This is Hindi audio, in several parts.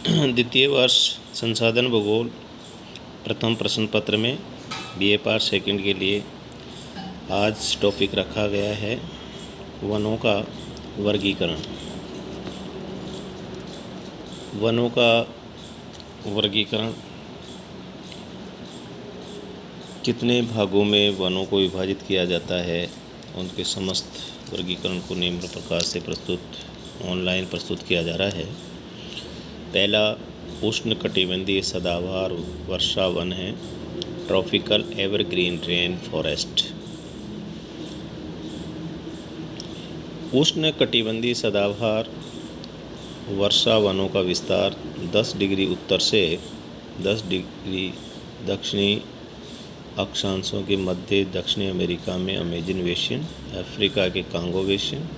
द्वितीय वर्ष संसाधन भूगोल प्रथम प्रश्न पत्र में बीए पार्ट सेकंड के लिए आज टॉपिक रखा गया है वनों का वर्गीकरण। वनों का वर्गीकरण कितने भागों में वनों को विभाजित किया जाता है, उनके समस्त वर्गीकरण को निम्न प्रकार से ऑनलाइन प्रस्तुत किया जा रहा है। पहला उष्णकटिबंधीय सदाबहार वर्षा वन है, ट्रॉपिकल एवरग्रीन रेन फॉरेस्ट। उष्णकटिबंधीय सदाबहार वर्षा वनों का विस्तार 10 डिग्री उत्तर से 10 डिग्री दक्षिणी अक्षांशों के मध्य दक्षिणी अमेरिका में अमेजन बेसिन, अफ्रीका के कांगो बेसिन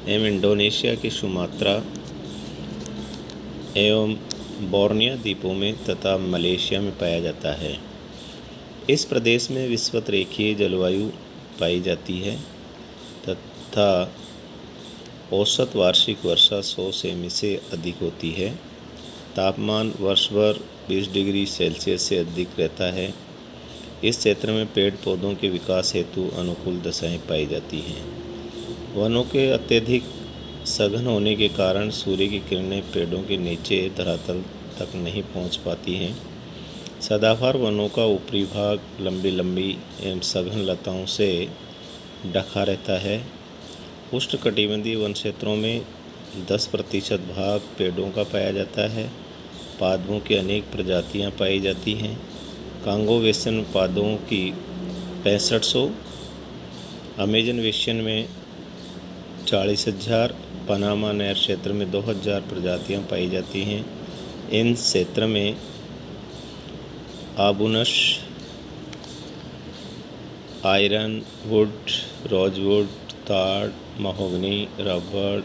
एवं इंडोनेशिया के सुमात्रा एवं बोर्नियो द्वीपों में तथा मलेशिया में पाया जाता है। इस प्रदेश में विषुवत रेखीय जलवायु पाई जाती है तथा औसत वार्षिक वर्षा 100 सेमी से अधिक होती है। तापमान वर्ष भर 20 डिग्री सेल्सियस से अधिक रहता है। इस क्षेत्र में पेड़ पौधों के विकास हेतु अनुकूल दशाएं पाई जाती हैं। वनों के अत्यधिक सघन होने के कारण सूर्य की किरणें पेड़ों के नीचे धरातल तक नहीं पहुंच पाती हैं। सदाबहार वनों का ऊपरी भाग लंबी लंबी एवं सघन लताओं से ढका रहता है। उष्णकटिबंधीय वन क्षेत्रों में 10% भाग पेड़ों का पाया जाता है। पादपों की अनेक प्रजातियां पाई जाती हैं। कांगो बेसिन में पादपों की 6500, अमेजन बेसिन में 40,000, पनामा नहर क्षेत्र में 2000 प्रजातियां पाई जाती हैं। इन क्षेत्र में आबुनस, आयरन वुड, रोजवुड, ताड़, महोगनी, रबड़,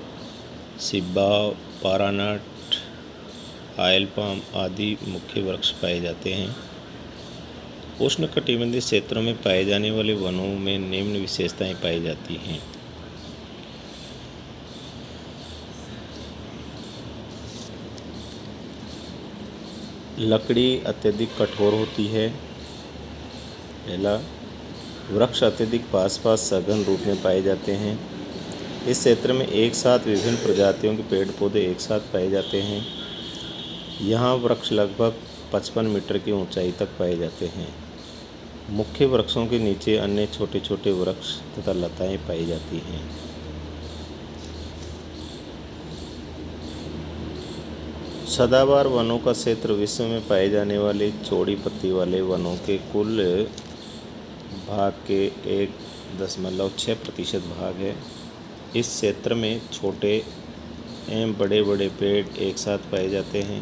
सिब्बा, पारानट, आयल पाम आदि मुख्य वृक्ष पाए जाते हैं। उष्णकटिबंधीय क्षेत्रों में पाए जाने वाले वनों में निम्न विशेषताएं पाई जाती हैं। लकड़ी अत्यधिक कठोर होती है। पहला, वृक्ष अत्यधिक पास सघन रूप में पाए जाते हैं। इस क्षेत्र में एक साथ विभिन्न प्रजातियों के पेड़ पौधे एक साथ पाए जाते हैं। यहाँ वृक्ष लगभग 55 मीटर की ऊंचाई तक पाए जाते हैं। मुख्य वृक्षों के नीचे अन्य छोटे छोटे वृक्ष तथा लताएं पाई जाती हैं। सदाबहार वनों का क्षेत्र विश्व में पाए जाने वाले चौड़ी पत्ती वाले वनों के कुल भाग के 1.6% भाग है। इस क्षेत्र में छोटे एवं बड़े बड़े पेड़ एक साथ पाए जाते हैं।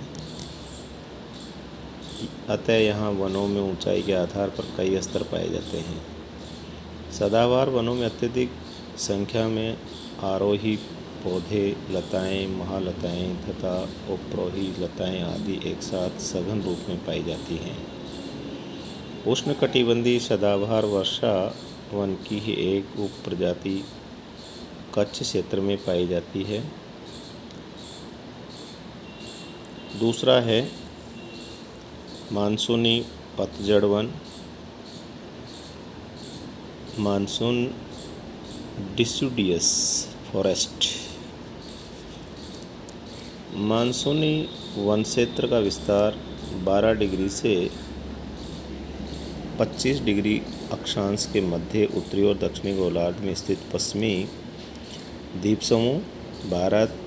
अतः यहाँ वनों में ऊंचाई के आधार पर कई स्तर पाए जाते हैं। सदाबहार वनों में अत्यधिक संख्या में आरोही पौधे, लताएं, महालताएं तथा उपरोही लताएं आदि एक साथ सघन रूप में पाई जाती हैं। उष्णकटिबंधीय सदाबहार वर्षा वन की ही एक उप प्रजाति कच्छ क्षेत्र में पाई जाती है। दूसरा है मानसूनी पतझड़ वन, मानसून डिसिडुअस फॉरेस्ट। मानसूनी वन क्षेत्र का विस्तार 12 डिग्री से 25 डिग्री अक्षांश के मध्य उत्तरी और दक्षिणी गोलार्ध में स्थित पश्चिमी द्वीप समूह, भारत,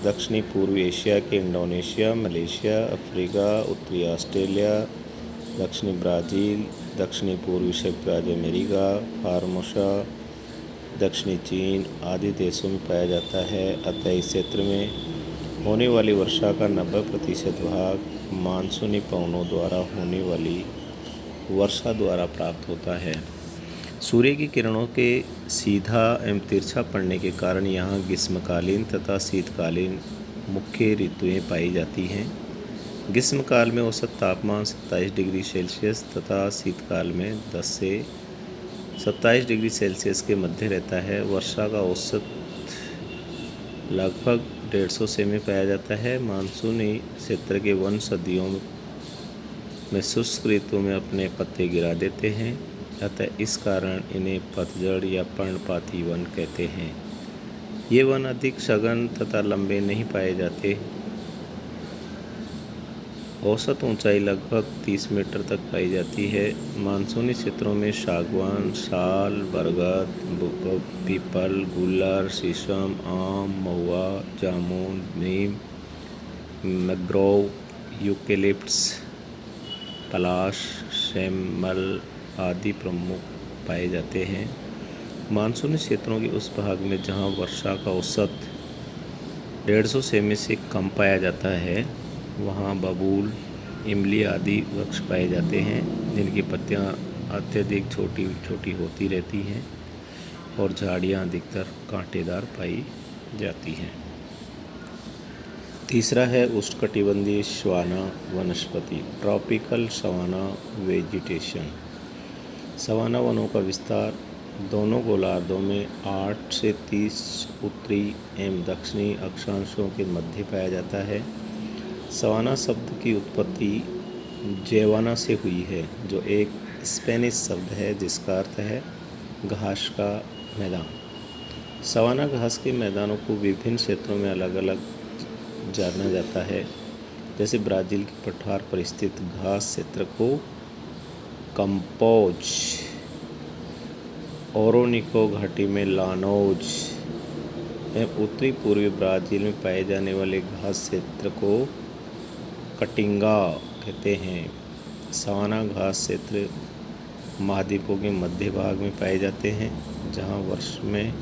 दक्षिणी पूर्वी एशिया के इंडोनेशिया, मलेशिया, अफ्रीका, उत्तरी ऑस्ट्रेलिया, दक्षिणी ब्राज़ील, दक्षिणी पूर्वी संयुक्त राज्य अमेरिका, फार्मोसा, दक्षिणी चीन आदि देशों में पाया जाता है। अतः इस क्षेत्र में होने वाली वर्षा का 90% भाग मानसूनी पवनों द्वारा होने वाली वर्षा द्वारा प्राप्त होता है। सूर्य की किरणों के सीधा एवं तिरछा पड़ने के कारण यहाँ ग्रीष्मकालीन तथा शीतकालीन मुख्य ऋतुएं पाई जाती हैं। ग्रीष्मकाल में औसत तापमान 27 डिग्री सेल्सियस तथा शीतकाल में 10 से 27 डिग्री सेल्सियस के मध्य रहता है। वर्षा का औसत लगभग 150 सेमी पाया जाता है। मानसूनी क्षेत्र के वन सर्दियों में शुष्क ऋतु में अपने पत्ते गिरा देते हैं, अतः इस कारण इन्हें पतझड़ या पर्णपाती वन कहते हैं। ये वन अधिक सघन तथा लंबे नहीं पाए जाते। औसत ऊंचाई लगभग 30 मीटर तक पाई जाती है। मानसूनी क्षेत्रों में सागवान, साल, बरगद, पीपल, गुल्लर, शीशम, आम, महुआ, जामुन, नीम, मैंग्रोव, यूकेलिप्टस, पलाश, सेमल आदि प्रमुख पाए जाते हैं। मानसूनी क्षेत्रों के उस भाग में जहां वर्षा का औसत 150 सेमी से कम पाया जाता है, वहाँ बबूल, इमली आदि वृक्ष पाए जाते हैं, जिनकी पत्तियाँ अत्यधिक छोटी छोटी होती रहती हैं और झाड़ियाँ अधिकतर कांटेदार पाई जाती हैं। तीसरा है उष्णकटिबंधीय सवाना वनस्पति, ट्रॉपिकल सवाना वेजिटेशन। सवाना वनों का विस्तार दोनों गोलार्धों में 8 से 30 उत्तरी एवं दक्षिणी अक्षांशों के मध्य पाया जाता है। सवाना शब्द की उत्पत्ति जेवाना से हुई है, जो एक स्पेनिश शब्द है जिसका अर्थ है घास का मैदान। सवाना घास के मैदानों को विभिन्न क्षेत्रों में अलग अलग जाना जाता है। जैसे ब्राज़ील के पठार पर स्थित घास क्षेत्र को कंपोज, ओरोनिको घाटी में लानोज एवं उत्तरी पूर्वी ब्राज़ील में पाए जाने वाले घास क्षेत्र को कटिंगा कहते हैं। सवाना घास क्षेत्र महाद्वीपों के मध्य भाग में पाए जाते हैं, जहां वर्ष में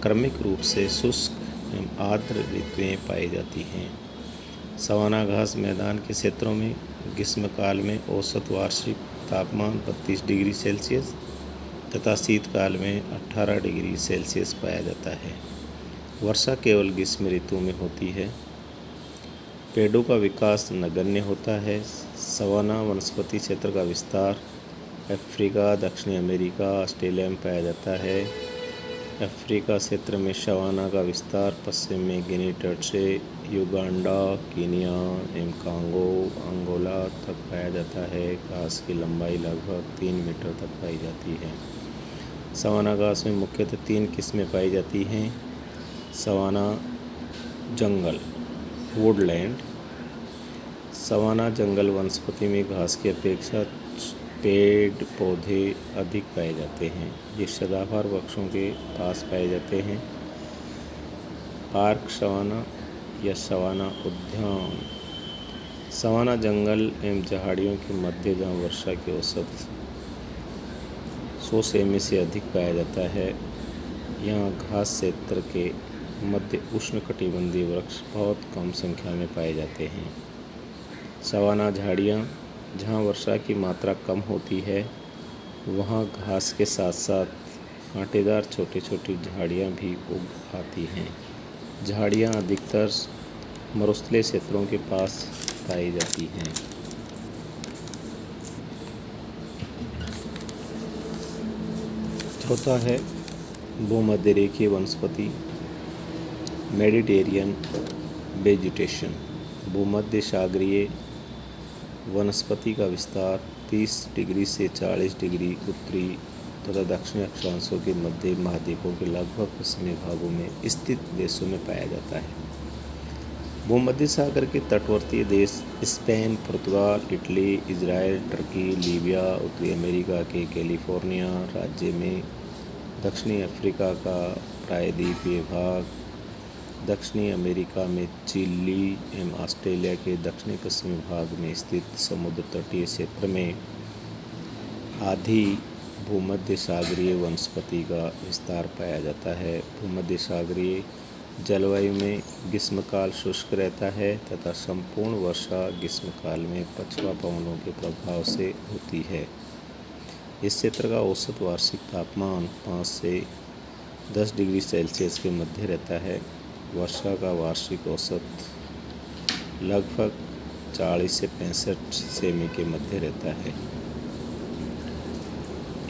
क्रमिक रूप से शुष्क एवं आर्द्र ऋतुएं पाई जाती हैं। सवाना घास मैदान के क्षेत्रों में ग्रीष्मकाल में औसत वार्षिक तापमान 32 डिग्री सेल्सियस तथा शीतकाल में 18 डिग्री सेल्सियस पाया जाता है। वर्षा केवल ग्रीष्म ऋतु में होती है। पेड़ों का विकास नगण्य होता है। सवाना वनस्पति क्षेत्र का विस्तार अफ्रीका, दक्षिणी अमेरिका, ऑस्ट्रेलिया में पाया जाता है। अफ्रीका क्षेत्र में सवाना का विस्तार पश्चिम में गिनी तट से युगांडा, कीनिया एवं कांगो, अंगोला तक पाया जाता है। घास की लंबाई लगभग 3 मीटर तक पाई जाती है। सवाना घास में मुख्यतः 3 किस्में पाई जाती हैं। सवाना जंगल, वुडलैंड। सवाना जंगल वनस्पति में घास की अपेक्षा पेड़ पौधे अधिक पाए जाते हैं। ये सदाबहार वृक्षों के पास पाए जाते हैं। पार्क सवाना या सवाना उद्यान, सवाना जंगल एवं झाड़ियों के मध्य जहाँ वर्षा की औसत 100 सेमी से अधिक पाया जाता है, यहाँ घास क्षेत्र के मध्य उष्णकटिबंधीय वृक्ष बहुत कम संख्या में पाए जाते हैं। सवाना झाड़ियाँ, जहाँ वर्षा की मात्रा कम होती है, वहाँ घास के साथ साथ कांटेदार छोटी छोटी झाड़ियाँ भी उग आती हैं। झाड़ियाँ अधिकतर मरुस्थलीय क्षेत्रों के पास पाई जाती हैं। चौथा है भूमध्यरेखीय वनस्पति, मेडिटेरियन वेजिटेशन। भूमध्य सागरीय वनस्पति का विस्तार 30 डिग्री से 40 डिग्री उत्तरी तथा दक्षिणी अक्षांशों के मध्य महाद्वीपों के लगभग पश्चिमी भागों में स्थित देशों में पाया जाता है। भूमध्य सागर के तटवर्ती देश स्पेन, पुर्तगाल, इटली, इजराइल, टर्की, लीबिया, उत्तरी अमेरिका के कैलिफोर्निया राज्य में, दक्षिणी अफ्रीका का प्रायद्वीपीय भाग, दक्षिणी अमेरिका में चिली एवं ऑस्ट्रेलिया के दक्षिणी पश्चिमी भाग में स्थित समुद्र तटीय क्षेत्र में आधी भूमध्य सागरीय वनस्पति का विस्तार पाया जाता है। भूमध्य सागरीय जलवायु में ग्रीष्मकाल शुष्क रहता है तथा संपूर्ण वर्षा ग्रीष्मकाल में पछुआ पवनों के प्रभाव से होती है। इस क्षेत्र का औसत वार्षिक तापमान 5 से 10 डिग्री सेल्सियस के मध्य रहता है। वर्षा का वार्षिक औसत लगभग 40 से 65 सेमी के मध्य रहता है।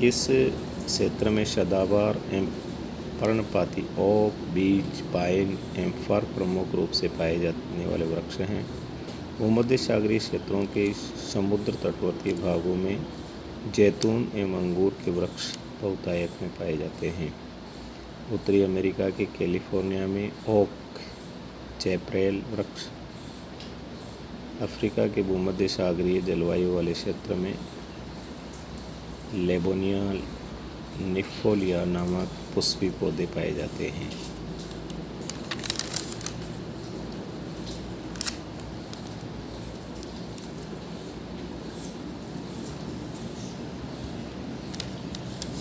इस क्षेत्र में सदाबहार एवं पर्णपाती ओक, बीच, पाइन एवं फर प्रमुख रूप से पाए जाने वाले वृक्ष हैं। भूमध्य सागरीय क्षेत्रों के समुद्र तटवर्ती भागों में जैतून एवं अंगूर के वृक्ष बहुतायत में पाए जाते हैं। उत्तरी अमेरिका के कैलिफोर्निया में ओक चैपरेल वृक्ष, अफ्रीका के भूमध्य सागरीय जलवायु वाले क्षेत्र में लेबोनिया निफोलिया नामक पुष्पी पौधे पाए जाते हैं।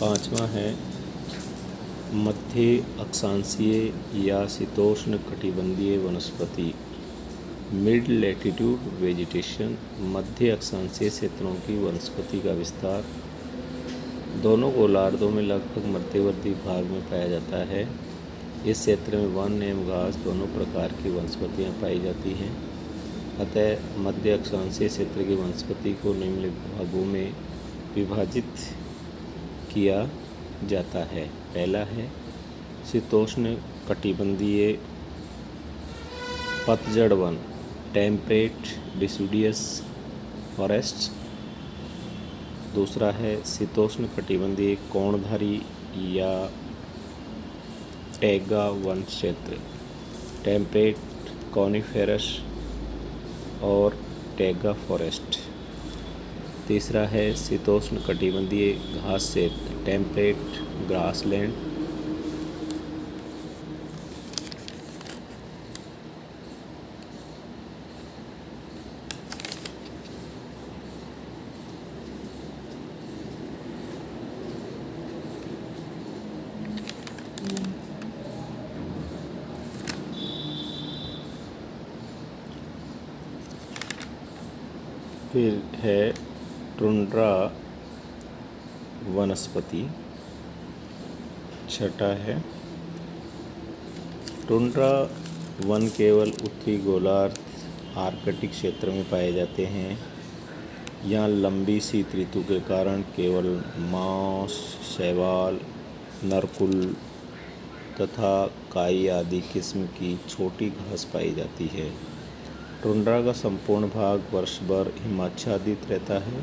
पांचवा है मध्य अक्षांशीय या शीतोष्ण कटिबंधीय वनस्पति, मिड लैटिट्यूड वेजिटेशन। मध्य अक्षांशीय क्षेत्रों की वनस्पति का विस्तार दोनों गोलार्धों में लगभग मध्यवर्ती भाग में पाया जाता है। इस क्षेत्र में वन एवं घास दोनों प्रकार की वनस्पतियां पाई जाती हैं। अतः मध्य अक्षांशीय क्षेत्र की वनस्पति को निम्नलिखित भागों में विभाजित किया जाता है। पहला है शीतोष्ण कटिबंधीय पतझड़ वन, टेम्परेट डिसिडुअस फॉरेस्ट। दूसरा है शीतोष्ण कटिबंधीय कोणधारी या टैगा वन क्षेत्र, टेम्परेट कॉनिफेरस और टैगा फॉरेस्ट। तीसरा है शीतोष्ण कटिबंधीय घास क्षेत्र, टेम्परेट ग्रासलैंड। फिर है टुंड्रा वनस्पति। छठा है टुंड्रा वन केवल उत्तरी गोलार्ध आर्कटिक क्षेत्र में पाए जाते हैं। यहाँ लंबी शीत ऋतु के कारण केवल मांस, शैवाल, नरकुल तथा काई आदि किस्म की छोटी घास पाई जाती है। टुंड्रा का संपूर्ण भाग वर्ष भर हिमाच्छादित रहता है।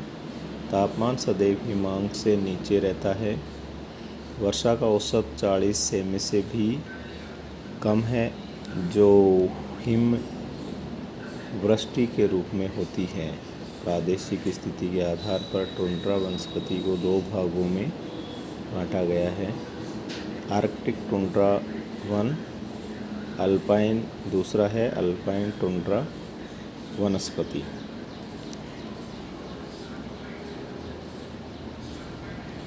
तापमान सदैव हिमांक से नीचे रहता है। वर्षा का औसत 40 सेमी से भी कम है, जो हिम वृष्टि के रूप में होती है। प्रादेशिक स्थिति के आधार पर टुंड्रा वनस्पति को दो भागों में बांटा गया है। आर्कटिक टुंड्रा वन, अल्पाइन दूसरा है अल्पाइन टुंड्रा वनस्पति।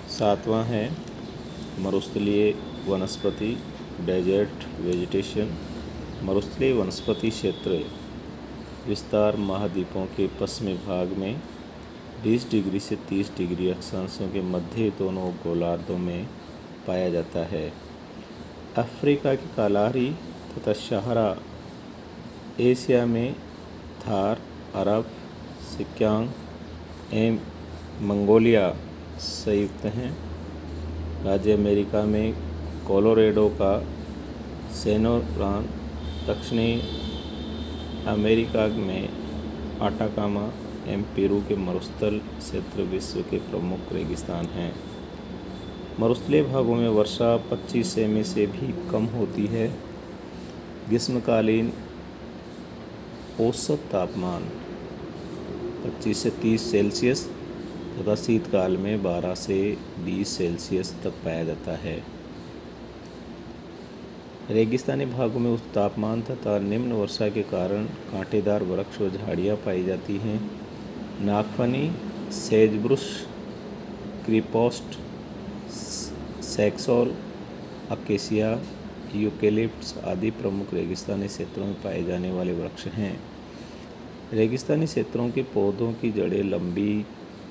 सातवां है मरुस्थलीय वनस्पति, डेजर्ट वेजिटेशन। मरुस्थलीय वनस्पति क्षेत्र विस्तार महाद्वीपों के पश्चिमी भाग में 20 डिग्री से 30 डिग्री अक्षांशों के मध्य दोनों गोलार्धों में पाया जाता है। अफ्रीका की कालाहारी तथा सहारा, एशिया में थार, अरब, सिक्यांग एवं मंगोलिया संयुक्त हैं। राज्य अमेरिका में कोलोराडो का सोनोरान, दक्षिणी अमेरिका में अटाकामा एवं पेरू के मरुस्थल क्षेत्र विश्व के प्रमुख रेगिस्तान हैं। मरुस्थलीय भागों में वर्षा 25 सेमी से भी कम होती है। ग्रीष्मकालीन औसत तापमान 25 से 30 सेल्सियस तथा शीतकाल में 12 से 20 सेल्सियस तक पाया जाता है। रेगिस्तानी भागों में उच्च तापमान तथा निम्न वर्षा के कारण कांटेदार वृक्ष व झाड़ियाँ पाई जाती हैं। नागफनी, सेजब्रुश, क्रीपोस्ट, सैक्सोल, अकेसिया, यूकेलिप्टस आदि प्रमुख रेगिस्तानी क्षेत्रों में पाए जाने वाले वृक्ष हैं। रेगिस्तानी क्षेत्रों के पौधों की जड़ें लंबी,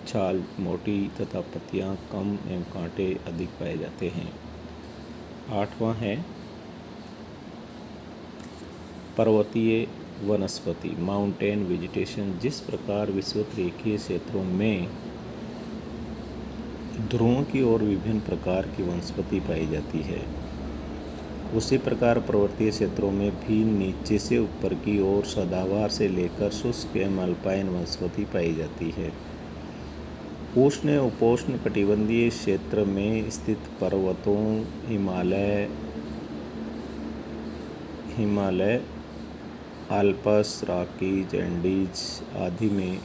छाल मोटी तथा पत्तियां कम एवं कांटे अधिक पाए जाते हैं। आठवां है पर्वतीय वनस्पति, माउंटेन वेजिटेशन। जिस प्रकार विषुवत-रेखीय क्षेत्रों में ध्रुवों की ओर विभिन्न प्रकार की वनस्पति पाई जाती है, उसी प्रकार पर्वतीय क्षेत्रों में भी नीचे से ऊपर की ओर सदाबहार से लेकर शुष्क एवं अल्पाइन वनस्पति पाई जाती है। उष्ण उपोष्ण कटिबंधीय क्षेत्र में स्थित पर्वतों हिमालय, आल्प्स, रॉकीज, एंडीज आदि में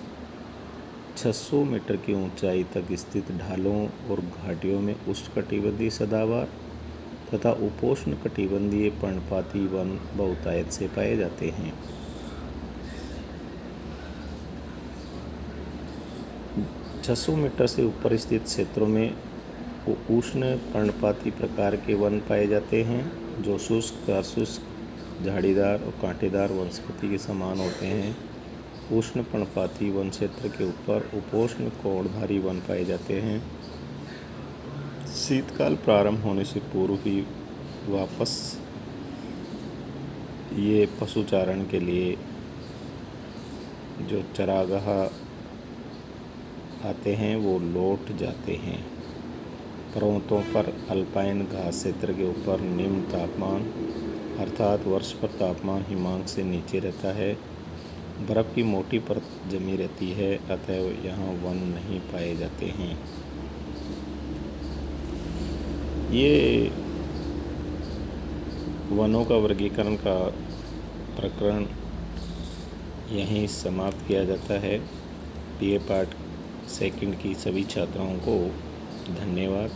600 मीटर की ऊंचाई तक स्थित ढालों और घाटियों में उष्णकटिबंधीय सदाबहार तथा उपोष्ण कटिबंधीय पर्णपाती वन बहुतायत से पाए जाते हैं। 600 मीटर से ऊपर स्थित क्षेत्रों में उष्ण पर्णपाती प्रकार के वन पाए जाते हैं जो शुष्क, अशुष्क, झाड़ीदार और कांटेदार वनस्पति के समान होते हैं। उष्ण पर्णपाती वन क्षेत्र के ऊपर उपोष्ण कोणधारी वन पाए जाते हैं। शीतकाल प्रारंभ होने से पूर्व ही वापस ये पशुचारण के लिए जो चरागाह आते हैं वो लौट जाते हैं। पर्वतों पर अल्पाइन घास क्षेत्र के ऊपर निम्न तापमान अर्थात वर्ष पर तापमान हिमांक से नीचे रहता है। बर्फ़ की मोटी परत जमी रहती है, अतः यहाँ वन नहीं पाए जाते हैं। ये वनों का वर्गीकरण का प्रकरण यहीं समाप्त किया जाता है। ये पार्ट सेकंड की सभी छात्राओं को धन्यवाद।